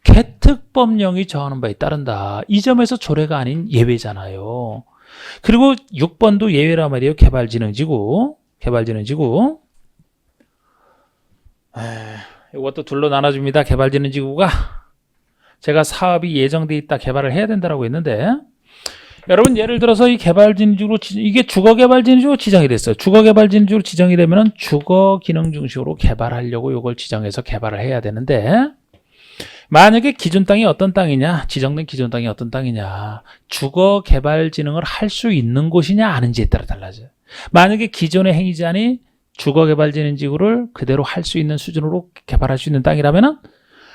개특법령이 정하는 바에 따른다. 이 점에서 조례가 아닌 예외잖아요. 그리고 6번도 예외란 말이에요. 개발진흥지구. 이것도 둘로 나눠줍니다. 개발진흥지구가 제가 사업이 예정돼 있다, 개발을 해야 된다라고 했는데, 여러분 예를 들어서 이 개발진흥지구로 이게 주거개발진흥지구로 지정이 됐어요. 주거개발진흥지구로 지정이 되면은 주거기능 중심으로 개발하려고 이걸 지정해서 개발을 해야 되는데, 만약에 기존 땅이 어떤 땅이냐, 지정된 기존 땅이 어떤 땅이냐, 주거 개발 진흥을 할 수 있는 곳이냐 아닌지에 따라 달라져요. 만약에 기존의 행위 제한이 주거 개발 진흥 지구를 그대로 할 수 있는 수준으로 개발할 수 있는 땅이라면은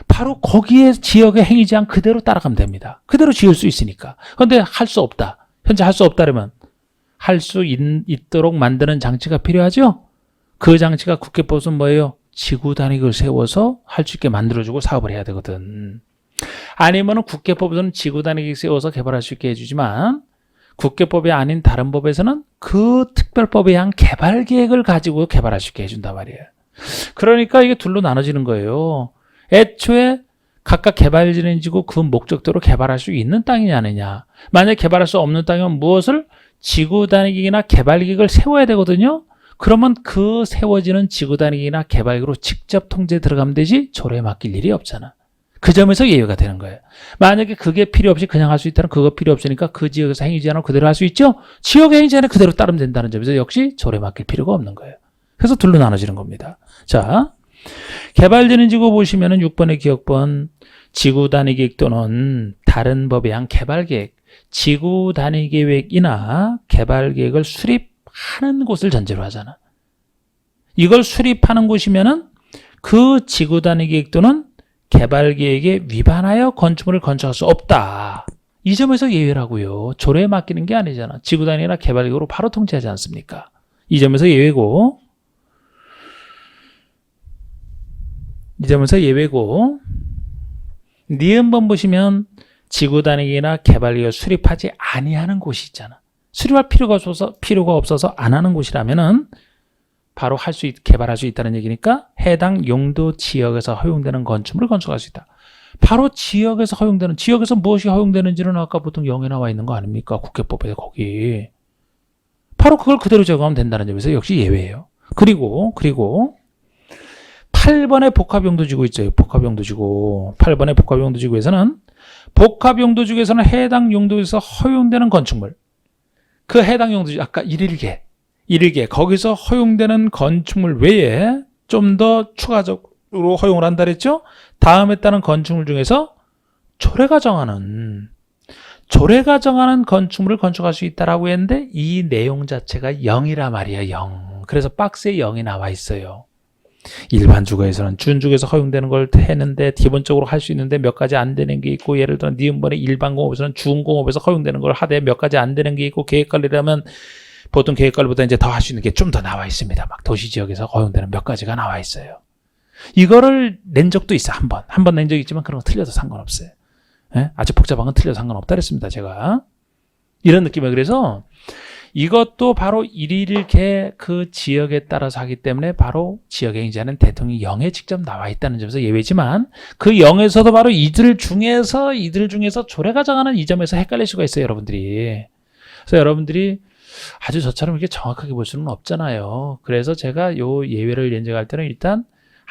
바로 거기에 지역의 행위 제한 그대로 따라가면 됩니다. 그대로 지을 수 있으니까. 그런데 할 수 없다. 현재 할 수 없다면 할 수 있도록 만드는 장치가 필요하죠. 그 장치가 국계법은 뭐예요? 지구 단위를 세워서 할 수 있게 만들어주고 사업을 해야 되거든. 아니면 국계법에서는 지구 단위를 세워서 개발할 수 있게 해주지만, 국계법이 아닌 다른 법에서는 그 특별법에 의한 개발 계획을 가지고 개발할 수 있게 해준단 말이에요. 그러니까 이게 둘로 나눠지는 거예요. 애초에 각각 개발진행지구 그 목적대로 개발할 수 있는 땅이냐 아니냐. 만약에 개발할 수 없는 땅이면 무엇을? 지구 단위 계획이나 개발 계획을 세워야 되거든요. 그러면 그 세워지는 지구 단위나 개발계획으로 직접 통제 들어가면 되지 조례에 맡길 일이 없잖아. 그 점에서 예외가 되는 거예요. 만약에 그게 필요 없이 그냥 할 수 있다면 그거 필요 없으니까 그 지역에서 행위 제한을 그대로 할 수 있죠. 지역의 행위 제한을 그대로 따르면 된다는 점에서 역시 조례에 맡길 필요가 없는 거예요. 그래서 둘로 나눠지는 겁니다. 자, 개발진흥지구 보시면은 6번의 기억번 지구 단위 계획 또는 다른 법에 의한 개발 계획, 지구 단위 계획이나 개발 계획을 수립하는 곳을 전제로 하잖아. 이걸 수립하는 곳이면은 그 지구 단위 계획 또는 개발 계획에 위반하여 건축물을 건축할 수 없다. 이 점에서 예외라고요. 조례에 맡기는 게 아니잖아. 지구 단위나 개발 계획으로 바로 통제하지 않습니까? 이 점에서 예외고, 니은번 보시면 지구 단위나 개발 계획을 수립하지 아니하는 곳이 있잖아. 수립할 필요가 없어서 안 하는 곳이라면은 바로 개발할 수 있다는 얘기니까 해당 용도 지역에서 허용되는 건축물을 건축할 수 있다. 바로 지역에서 무엇이 허용되는지는 아까 보통 0에 나와 있는 거 아닙니까? 국회법에 거기. 바로 그걸 그대로 적용하면 된다는 점에서 역시 예외예요. 그리고 8번의 복합용도지구 있죠. 복합용도지구. 8번의 복합용도지구에서는 해당 용도에서 허용되는 건축물. 그 해당 용도지구 아까 1일개 거기서 허용되는 건축물 외에 좀 더 추가적으로 허용을 한다 그랬죠? 다음에 따른 건축물 중에서 조례가 정하는 건축물을 건축할 수 있다라고 했는데 이 내용 자체가 0이라 말이야. 0. 그래서 박스에 0이 나와 있어요. 일반 주거에서는 준주거에서 허용되는 걸 했는데 기본적으로 할 수 있는데 몇 가지 안 되는 게 있고, 예를 들어 니은번에 일반 공업에서는 준공업에서 허용되는 걸 하되 몇 가지 안 되는 게 있고, 계획관리라면 보통 계획관리보다 이제 더 할 수 있는 게 좀 더 나와 있습니다. 막 도시지역에서 허용되는 몇 가지가 나와 있어요. 이거를 낸 적도 있어. 한 번 낸 적 있지만 그런 거 틀려도 상관없어요. 예? 아주 복잡한 건 틀려도 상관없다 그랬습니다. 제가 이런 느낌이에요. 그래서 이것도 바로 일일개 그 지역에 따라서 하기 때문에 바로 지역의 행자는 대통령이 0에 직접 나와 있다는 점에서 예외지만 그 0에서도 바로 이들 중에서 조례가 정하는 이 점에서 헷갈릴 수가 있어요. 여러분들이. 그래서 여러분들이 아주 저처럼 이렇게 정확하게 볼 수는 없잖아요. 그래서 제가 요 예외를 연재할 때는 일단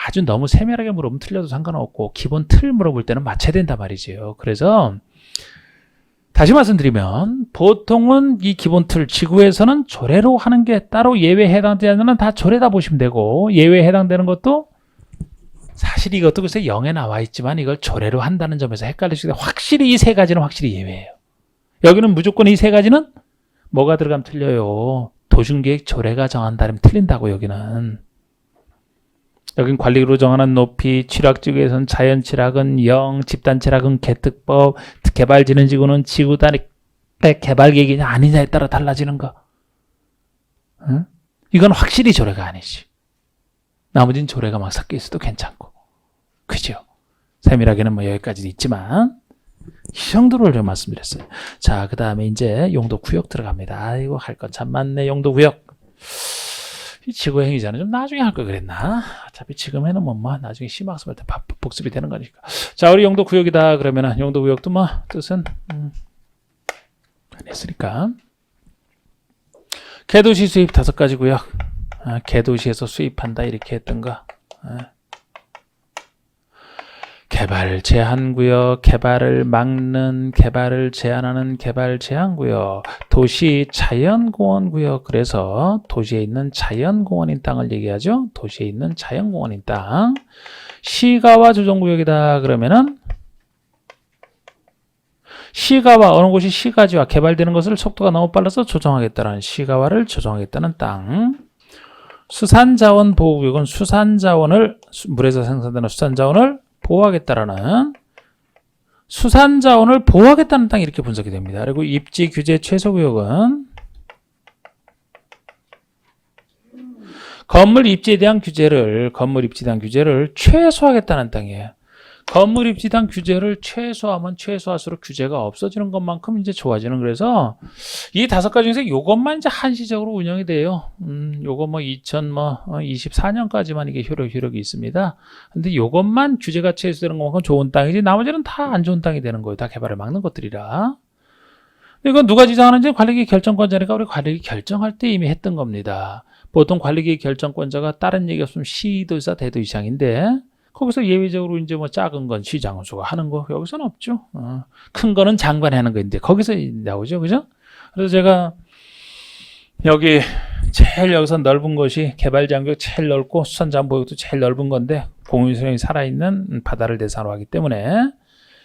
아주 너무 세밀하게 물어보면 틀려도 상관없고 기본 틀 물어볼 때는 맞춰야 된단 말이죠. 그래서 다시 말씀드리면 보통은 이 기본 틀 지구에서는 조례로 하는 게 따로 예외에 해당되는 건 다 조례다 보시면 되고, 예외에 해당되는 것도 사실 이것도 글쎄 0에 나와 있지만 이걸 조례로 한다는 점에서 헷갈릴 수 있는데 확실히 이 세 가지는 확실히 예외예요. 여기는 무조건 이 세 가지는 뭐가 들어가면 틀려요. 도심계획 조례가 정한다면 틀린다고. 여기는 관리로 정하는 높이, 취락지구에서는 자연취락은 0, 집단취락은 개특법, 개발진흥지구는 지구단위 개발계획이냐 아니냐에 따라 달라지는 거. 응? 이건 확실히 조례가 아니지. 나머지는 조례가 막 섞여 있어도 괜찮고. 그죠? 세밀하게는 뭐 여기까지도 있지만 이 정도로 좀 말씀드렸어요. 자, 그 다음에 이제 용도구역 들어갑니다. 아이고, 할 건 참 많네. 용도구역. 이 지구행위자는 좀 나중에 할 걸 그랬나? 어차피 지금 해는 뭐 나중에 시험학습할 때 복습이 되는 거니까. 자, 우리 용도구역이다 그러면은 용도구역도 뭐 뜻은 안 했으니까. 개도시 수입 5가지 구역. 개도시에서 수입한다 이렇게 했던 거. 개발 제한구역, 개발을 막는, 개발을 제한하는 개발 제한구역, 도시 자연공원구역. 그래서 도시에 있는 자연공원인 땅을 얘기하죠. 도시에 있는 자연공원인 땅. 시가와 조정구역이다 그러면은 시가와, 어느 곳이 시가지와 개발되는 것을 속도가 너무 빨라서 조정하겠다는 시가와를 조정하겠다는 땅. 수산자원 보호구역은 수산자원을, 물에서 생산되는 수산자원을 보호하겠다는 땅이 이렇게 분석이 됩니다. 그리고 입지 규제 최소구역은 건물 입지에 대한 규제를 최소화하겠다는 땅이에요. 건물 입지에 대한 규제를 최소화하면 최소할수록 규제가 없어지는 것만큼 이제 좋아지는. 그래서 이 5가지 중에서 요것만 이제 한시적으로 운영이 돼요. 요거 2024년까지만 이게 효력이 있습니다. 근데 요것만 규제가 최소되는 것만큼 좋은 땅이지 나머지는 다 안 좋은 땅이 되는 거예요. 다 개발을 막는 것들이라. 이건 누가 지정하는지 관리계획 결정권자니까 우리 관리계획 결정할 때 이미 했던 겁니다. 보통 관리계획 결정권자가 다른 얘기 없으면 시도지사, 대도시장인데 거기서 예외적으로 이제 작은 건 시장원수가 하는 거 여기서는 없죠. 큰 거는 장관이 하는 거인데 거기서 나오죠, 그죠? 그래서 제가 여기 제일 여기서 넓은 곳이 개발지향구역 제일 넓고 수산자원보호구역도 제일 넓은 건데 공유수령이 살아있는 바다를 대상으로 하기 때문에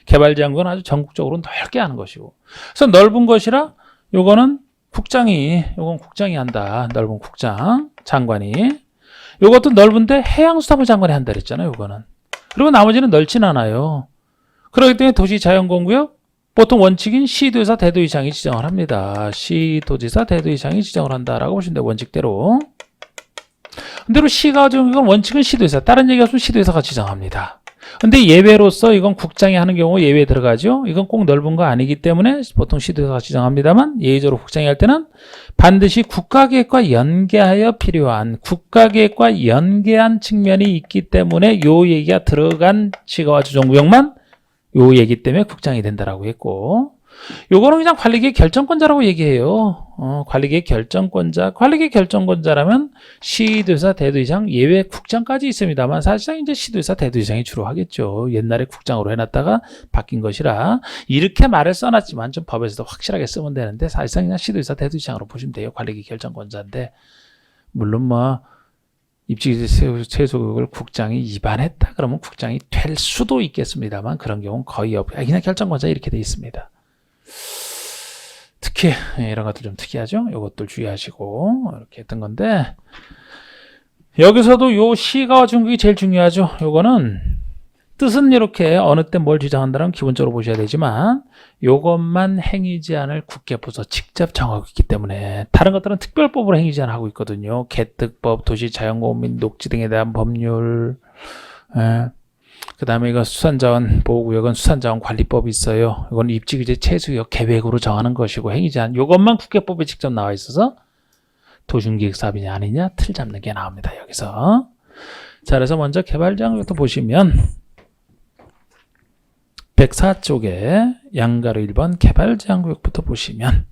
개발지향구역은 아주 전국적으로 넓게 하는 것이고, 그래서 넓은 것이라 요거는 요건 국장이 한다. 넓은 국장 장관이. 요것도 넓은데 해양수산부 장관이 한다 그랬잖아요. 요거는. 그리고 나머지는 넓진 않아요. 그렇기 때문에 도시자연공구역 보통 원칙인 시도지사 대도의장이 지정을 합니다. 시도지사 대도의장이 지정을 한다라고 보시면 돼요. 원칙대로. 근데 시가 지금 이건 원칙은 시도지사, 다른 얘기 없으면 시도지사가 지정합니다. 근데 예외로서 이건 국장이 하는 경우 예외에 들어가죠. 이건 꼭 넓은 거 아니기 때문에 보통 시도지사가 지정합니다만, 예외적으로 국장이 할 때는 반드시 국가계획과 연계하여 필요한, 국가계획과 연계한 측면이 있기 때문에 요 얘기가 들어간 시가와 주정구역만 요 얘기 때문에 국장이 된다라고 했고, 요거는 그냥 관리계획 결정권자라고 얘기해요. 관리계획 결정권자. 관리계획 결정권자라면 시도지사, 대도의장, 예외 국장까지 있습니다만 사실상 이제 시도지사, 대도의장이 주로 하겠죠. 옛날에 국장으로 해놨다가 바뀐 것이라 이렇게 말을 써놨지만 좀 법에서도 확실하게 쓰면 되는데 사실상 그냥 시도지사, 대도의장으로 보시면 돼요. 관리계획 결정권자인데, 물론 뭐 입지기재 최소급을 국장이 위반했다 그러면 국장이 될 수도 있겠습니다만 그런 경우는 거의 없고 그냥 결정권자 이렇게 돼 있습니다. 특히 이런 것들 좀 특이하죠. 이것들 주의하시고 이렇게 했던 건데, 여기서도 요 시가와 중국이 제일 중요하죠. 요거는 뜻은 이렇게 어느 때 뭘 지정한다는 기본적으로 보셔야 되지만 요것만 행위제한을 국계부서 직접 정하고 있기 때문에 다른 것들은 특별법으로 행위제한 하고 있거든요. 개특법, 도시자연공원 및 녹지 등에 대한 법률, 그 다음에 이거 수산자원 보호구역은 수산자원관리법이 있어요. 이건 입지규제 최소역 계획으로 정하는 것이고, 행위제한 요것만 국계법에 직접 나와 있어서 도심기획사업이냐 아니냐 틀 잡는 게 나옵니다. 여기서. 자, 그래서 먼저 개발지향구역도 보시면 104쪽에 양가로 1번 개발지향구역부터 보시면,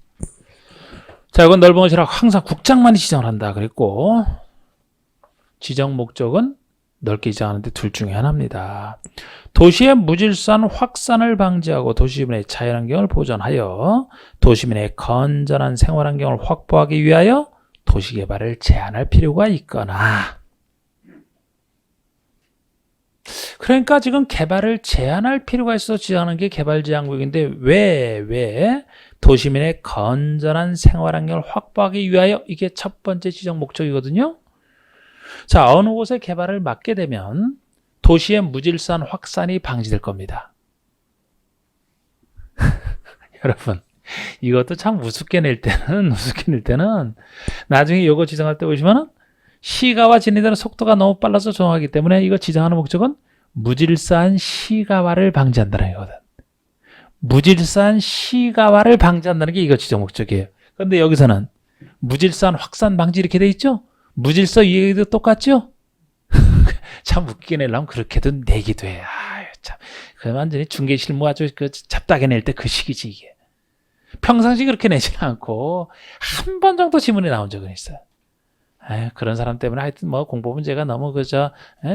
자, 이건 넓은 것이라고 항상 국장만이 지정을 한다 그랬고, 지정 목적은 넓게 지정하는데 둘 중에 하나입니다. 도시의 무질서한 확산을 방지하고 도시민의 자연환경을 보존하여 도시민의 건전한 생활환경을 확보하기 위하여 도시개발을 제한할 필요가 있거나, 그러니까 지금 개발을 제한할 필요가 있어서 지정하는 게 개발지향구역인데 왜 도시민의 건전한 생활환경을 확보하기 위하여, 이게 첫 번째 지정 목적이거든요. 자, 어느 곳에 개발을 막게 되면 도시의 무질서한 확산이 방지될 겁니다. 여러분, 이것도 참 우습게 낼 때는 나중에 이거 지정할 때 보시면은 시가와 지니다는 속도가 너무 빨라서 정하기 때문에 이거 지정하는 목적은 무질서한 시가화를 방지한다는 거거든. 무질서한 시가화를 방지한다는 게 이거 지정 목적이에요. 그런데 여기서는 무질서한 확산 방지 이렇게 돼 있죠? 무질서 이 얘기도 똑같죠? 참 웃기게 내려면 그렇게도 내기도 해. 아유, 참. 그 완전히 중개실무 아주 그 잡다하게 낼 때 그 시기지, 이게. 평상시 그렇게 내지는 않고 한 번 정도 지문에 나온 적은 있어요. 아유, 그런 사람 때문에 하여튼 뭐 공법 문제가 너무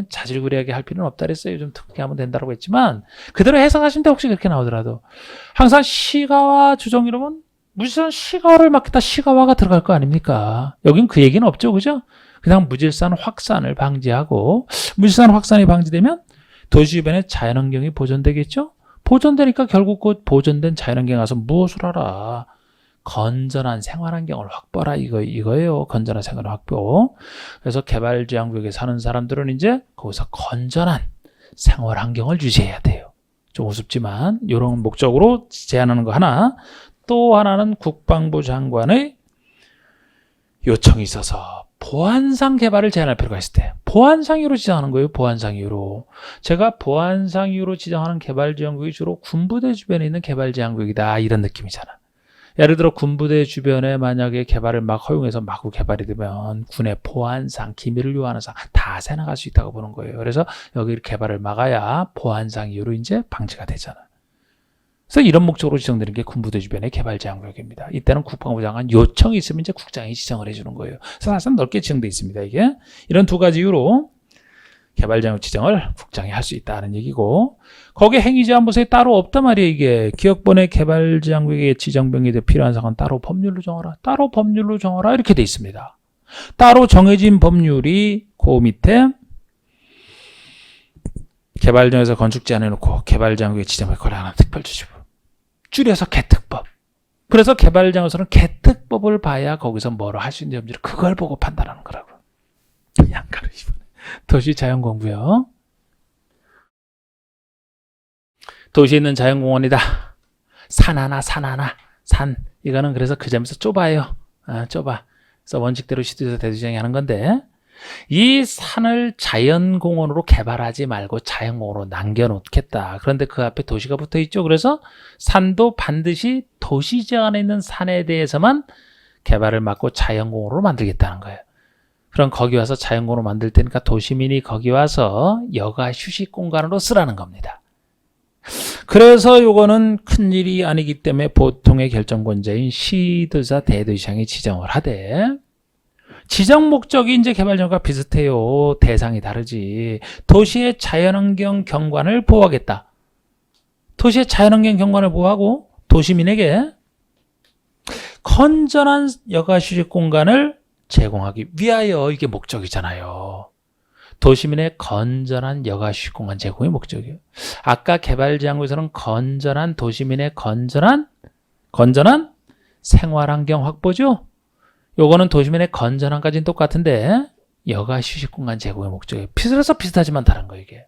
자질구레하게 할 필요는 없다 그랬어요. 좀 특게 하면 된다고 했지만 그대로 해석하시는데 혹시 그렇게 나오더라도 항상 시가와 주정 이러면 무질서한 시가화를 막겠다, 시가화가 들어갈 거 아닙니까? 여긴 그 얘기는 없죠, 그죠? 그냥 무질서한 확산을 방지하고, 무질서한 확산이 방지되면 도시 주변의 자연환경이 보존되겠죠? 보존되니까 결국 그 보존된 자연환경에 가서 무엇을 하라? 건전한 생활환경을 확보하라, 이거예요. 건전한 생활 확보. 그래서 개발지향구역에 사는 사람들은 이제 거기서 건전한 생활환경을 유지해야 돼요. 좀 우습지만 이런 목적으로 제안하는 거 하나. 또 하나는 국방부 장관의 요청이 있어서 보안상 개발을 제한할 필요가 있을 때, 보안상 이유로 지정하는 거예요. 보안상 이유로. 제가 보안상 이유로 지정하는 개발지향구역이 주로 군부대 주변에 있는 개발지향구역이다, 이런 느낌이잖아. 예를 들어 군부대 주변에 만약에 개발을 막 허용해서 마구 개발이 되면 군의 보안상, 기밀을 요하는 상 다 새나갈 수 있다고 보는 거예요. 그래서 여기 개발을 막아야 보안상 이유로 이제 방지가 되잖아. 그래서 이런 목적으로 지정되는 게 군부대 주변의 개발지향구역입니다. 이때는 국방부 장관 요청이 있으면 이제 국장이 지정을 해주는 거예요. 그래서 사실 넓게 지정돼 있습니다. 이게 이런 두 가지 이유로 개발지향구역 지정을 국장이 할 수 있다는 얘기고, 거기에 행위제한 부서에 따로 없단 말이에요. 이게 기업본의 개발지향구역의 지정병에 필요한 사항은 따로 법률로 정하라, 따로 법률로 정하라, 이렇게 돼 있습니다. 따로 정해진 법률이 그 밑에 개발정에서 건축 제한해놓고 개발장국에 지정을 거래하는 특별조치부. 줄여서 개특법. 그래서 개발장에서는 개특법을 봐야 거기서 뭐로 할 수 있는지 그걸 보고 판단하는 거라고. 양가로 도시 자연공부요. 도시에 있는 자연공원이다. 산 하나. 산. 이거는 그래서 그 점에서 좁아요. 좁아. 그래서 원칙대로 시도에서 대도시장이 하는 건데 이 산을 자연공원으로 개발하지 말고 자연공원으로 남겨놓겠다. 그런데 그 앞에 도시가 붙어 있죠. 그래서 산도 반드시 도시지 안에 있는 산에 대해서만 개발을 막고 자연공원으로 만들겠다는 거예요. 그럼 거기 와서 자연공원으로 만들 테니까 도시민이 거기 와서 여가 휴식 공간으로 쓰라는 겁니다. 그래서 요거는 큰일이 아니기 때문에 보통의 결정권자인 시도지사 대도시장이 지정을 하되 지정 목적이 이제 개발정과 비슷해요. 대상이 다르지. 도시의 자연환경 경관을 보호하겠다. 도시의 자연환경 경관을 보호하고 도시민에게 건전한 여가휴식 공간을 제공하기 위하여 이게 목적이잖아요. 도시민의 건전한 여가휴식 공간 제공이 목적이에요. 아까 개발지향구에서는 건전한 도시민의 건전한 생활환경 확보죠. 요거는 도시민의 건전함까지는 똑같은데 여가 휴식 공간 제공의 목적이에요. 그래서 비슷하지만 다른 거예요. 이게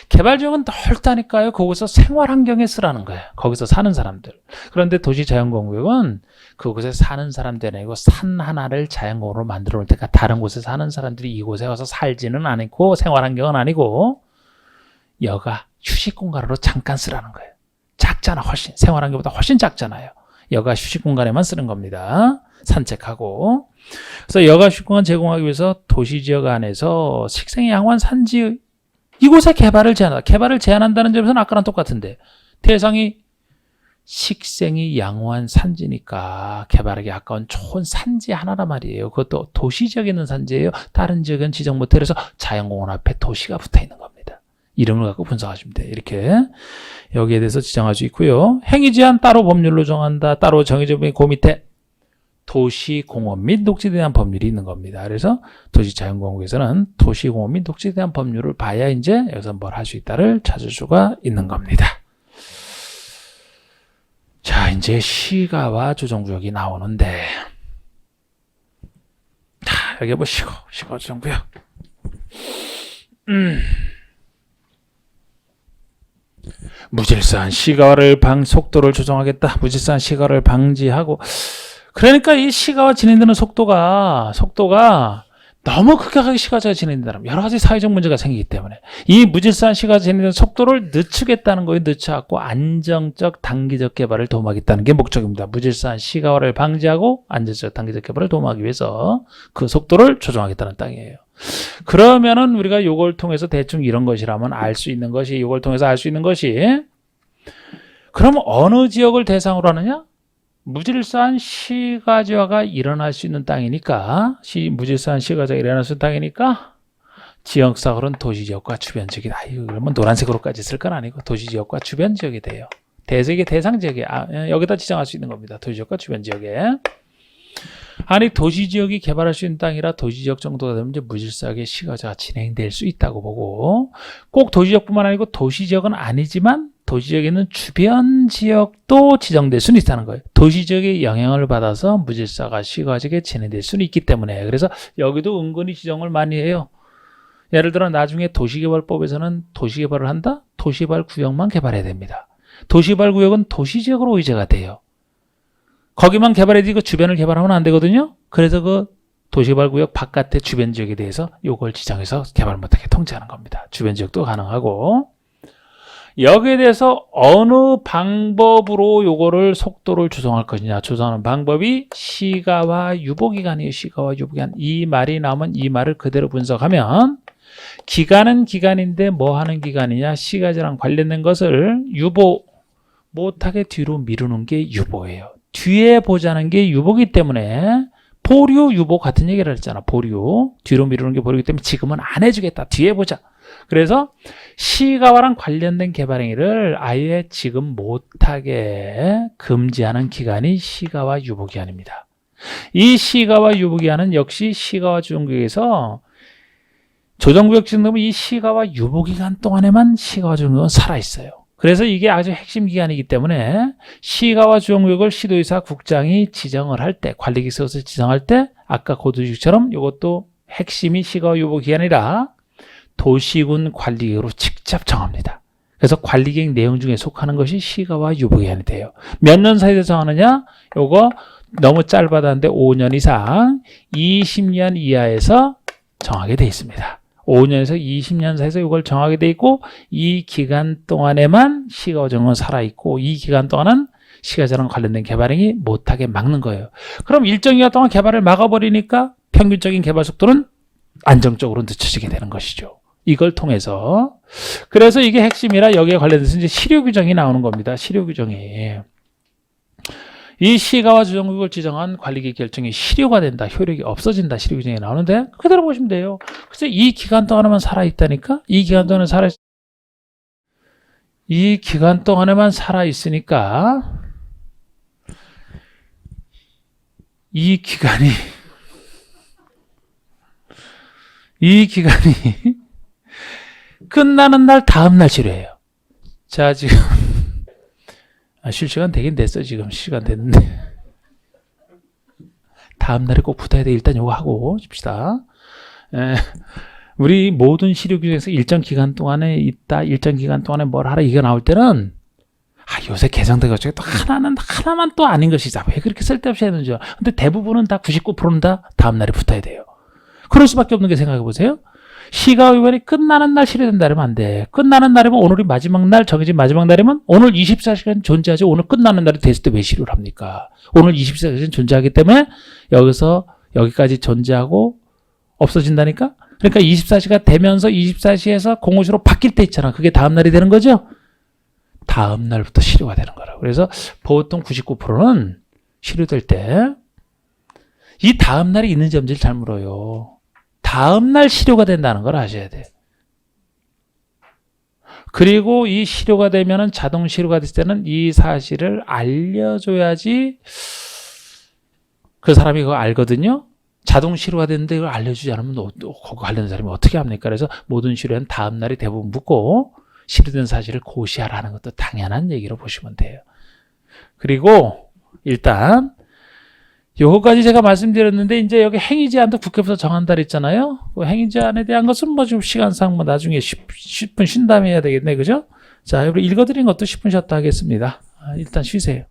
개발지역은 넓다니까요. 거기서 생활환경에 쓰라는 거예요. 거기서 사는 사람들. 그런데 도시자연공구역은 그곳에 사는 사람들이 아니고 산 하나를 자연공원으로 만들어 놓을 때가 다른 곳에 사는 사람들이 이곳에 와서 살지는 않고 생활환경은 아니고 여가 휴식 공간으로 잠깐 쓰라는 거예요. 작잖아. 훨씬 생활환경보다 훨씬 작잖아요. 여가 휴식 공간에만 쓰는 겁니다. 산책하고. 그래서 여가 휴식 공간 제공하기 위해서 도시지역 안에서 식생이 양호한 산지 이곳에 개발을 제한한다. 개발을 제한한다는 점에서는 아까랑 똑같은데 대상이 식생이 양호한 산지니까 개발하기 아까운 좋은 산지 하나란 말이에요. 그것도 도시지역에 있는 산지예요. 다른 지역은 지정 못해. 그래서 자연공원 앞에 도시가 붙어 있는 겁니다. 이름을 갖고 분석하시면 돼요. 이렇게 여기에 대해서 지정할 수 있고요. 행위제한 따로 법률로 정한다. 따로 정해져 있는 그 밑에 도시공원 및 녹지에 대한 법률이 있는 겁니다. 그래서 도시자연공원에서는 도시공원 및 녹지에 대한 법률을 봐야 이제 여기서 뭘 할 수 있다를 찾을 수가 있는 겁니다. 자, 이제 시가와 조정구역이 나오는데, 자, 여기 보시고, 시가 조정구역. 무질서한 시가를 속도를 조정하겠다. 무질서한 시가를 방지하고, 그러니까 이 시가와 진행되는 속도가 너무 급격하게 시가가 진행된다면 여러 가지 사회적 문제가 생기기 때문에 이 무질서한 시가가 진행되는 속도를 늦추겠다는 거예요. 늦춰갖고 안정적 단기적 개발을 도모하겠다는 게 목적입니다. 무질서한 시가화를 방지하고 안정적 단기적 개발을 도모하기 위해서 그 속도를 조정하겠다는 땅이에요. 그러면은 우리가 이걸 통해서 대충 이런 것이라면 알 수 있는 것이 이걸 통해서 알 수 있는 것이 그럼 어느 지역을 대상으로 하느냐? 무질서한 시가지화가 일어날 수 있는 땅이니까 무질서한 시가지화가 일어날 수 있는 땅이니까 지역사고는 도시지역과 주변지역이다. 그러면 노란색으로까지 쓸 건 아니고 도시지역과 주변지역이 돼요. 대세계 대상지역에 여기다 지정할 수 있는 겁니다. 도시지역과 주변지역에. 아니 도시지역이 개발할 수 있는 땅이라 도시지역 정도가 되면 이제 무질서하게 시가지화가 진행될 수 있다고 보고 꼭 도시지역뿐만 아니고 도시지역은 아니지만 도시지역에 있는 주변 지역도 지정될 수는 있다는 거예요. 도시지역의 영향을 받아서 무질서가 시가지역에 진행될 수는 있기 때문에 그래서 여기도 은근히 지정을 많이 해요. 예를 들어 나중에 도시개발법에서는 도시개발을 한다? 도시개발 구역만 개발해야 됩니다. 도시개발 구역은 도시지역으로 의제가 돼요. 거기만 개발해도 그 주변을 개발하면 안 되거든요. 그래서 그 도시개발 구역 바깥의 주변 지역에 대해서 이걸 지정해서 개발 못하게 통제하는 겁니다. 주변 지역도 가능하고 여기에 대해서 어느 방법으로 요거를 속도를 조정할 것이냐 조정하는 방법이 시가와 유보기간이에요. 시가와 유보기간. 이 말이 나오면 이 말을 그대로 분석하면 기간은 기간인데 뭐 하는 기간이냐 시가지랑 관련된 것을 유보 못하게 뒤로 미루는 게 유보예요. 뒤에 보자는 게 유보기 때문에 보류 유보 같은 얘기를 했잖아. 보류 뒤로 미루는 게 보류기 때문에 지금은 안 해주겠다. 뒤에 보자. 그래서 시가와랑 관련된 개발 행위를 아예 지금 못하게 금지하는 기간이 시가와 유보기간입니다. 이 시가와 유보기한은 역시 시가와 조정구역에서 조정구역 지정되면 이 시가와 유보기간 동안에만 시가와 조정구역은 살아있어요. 그래서 이게 아주 핵심 기간이기 때문에 시가와 조정구역을 시도의사 국장이 지정을 할 때, 관리기소에서 지정할 때 아까 고도주식처럼 이것도 핵심이 시가와 유보기간이라 도시군 관리계획으로 직접 정합니다. 그래서 관리계획 내용 중에 속하는 것이 시가와 유보기한이 돼요. 몇 년 사이에 정하느냐? 요거 너무 짧아다는데 5년 이상 20년 이하에서 정하게 돼 있습니다. 5년에서 20년 사이에서 이걸 정하게 돼 있고 이 기간 동안에만 시가와 조정은 살아있고 이 기간 동안은 시가자랑 관련된 개발행위 못하게 막는 거예요. 그럼 일정 기간 동안 개발을 막아버리니까 평균적인 개발 속도는 안정적으로 늦춰지게 되는 것이죠. 이걸 통해서 그래서 이게 핵심이라 여기에 관련해서 이제 실효 규정이 나오는 겁니다. 실효 규정이 이 시가와 조정구역을 지정한 관리계획 결정이 실효가 된다, 효력이 없어진다 실효 규정이 나오는데 그대로 보시면 돼요. 그래서 이 기간 동안에만 살아있다니까 이 기간 동안에 이 기간 동안에만 살아있으니까 이 기간이 끝나는 날 다음 날 실효해요. 자 지금 실시간 되긴 됐어. 지금 시간 됐는데 다음 날에 꼭 붙어야 돼. 일단 요거 하고 줍시다. 우리 모든 실효 규정에서 일정 기간 동안에 있다, 일정 기간 동안에 뭘 하라 이게 나올 때는 요새 개정돼가지고 또 하나만 또 아닌 것이 있어. 왜 그렇게 쓸데없이 했는지. 근데 대부분은 다 99%는 다 다음 날에 붙어야 돼요. 그럴 수밖에 없는 게 생각해 보세요. 시가 위반이 끝나는 날 실효된다 그러면 안 돼. 끝나는 날이면 오늘이 마지막 날, 정해진 마지막 날이면 오늘 24시간 존재하지 오늘 끝나는 날이 됐을 때 왜 실효를 합니까? 오늘 24시간 존재하기 때문에 여기서 여기까지 존재하고 없어진다니까? 그러니까 24시가 되면서 24시에서 05시로 바뀔 때 있잖아. 그게 다음 날이 되는 거죠? 다음 날부터 실효가 되는 거라고. 그래서 보통 99%는 실효될 때 이 다음 날이 있는지 없는지 잘 물어요. 다음 날 실효가 된다는 걸 아셔야 돼. 그리고 이 실효가 되면은 자동 실효가 됐을 때는 이 사실을 알려줘야지 그 사람이 그거 알거든요. 자동 실효가 됐는데 이걸 알려주지 않으면 그거 관련된 사람이 어떻게 합니까? 그래서 모든 실효는 다음 날이 대부분 묻고 실효된 사실을 고시하라는 것도 당연한 얘기로 보시면 돼요. 그리고 일단 요거까지 제가 말씀드렸는데 이제 여기 행위 제한도 국회에서 정한다 그랬잖아요. 그 행위 제한에 대한 것은 뭐 지금 시간상 뭐 나중에 10분 쉰 다음에 해야 되겠네. 그죠? 자, 여기 읽어드린 것도 10분 쉬었다 하겠습니다. 일단 쉬세요.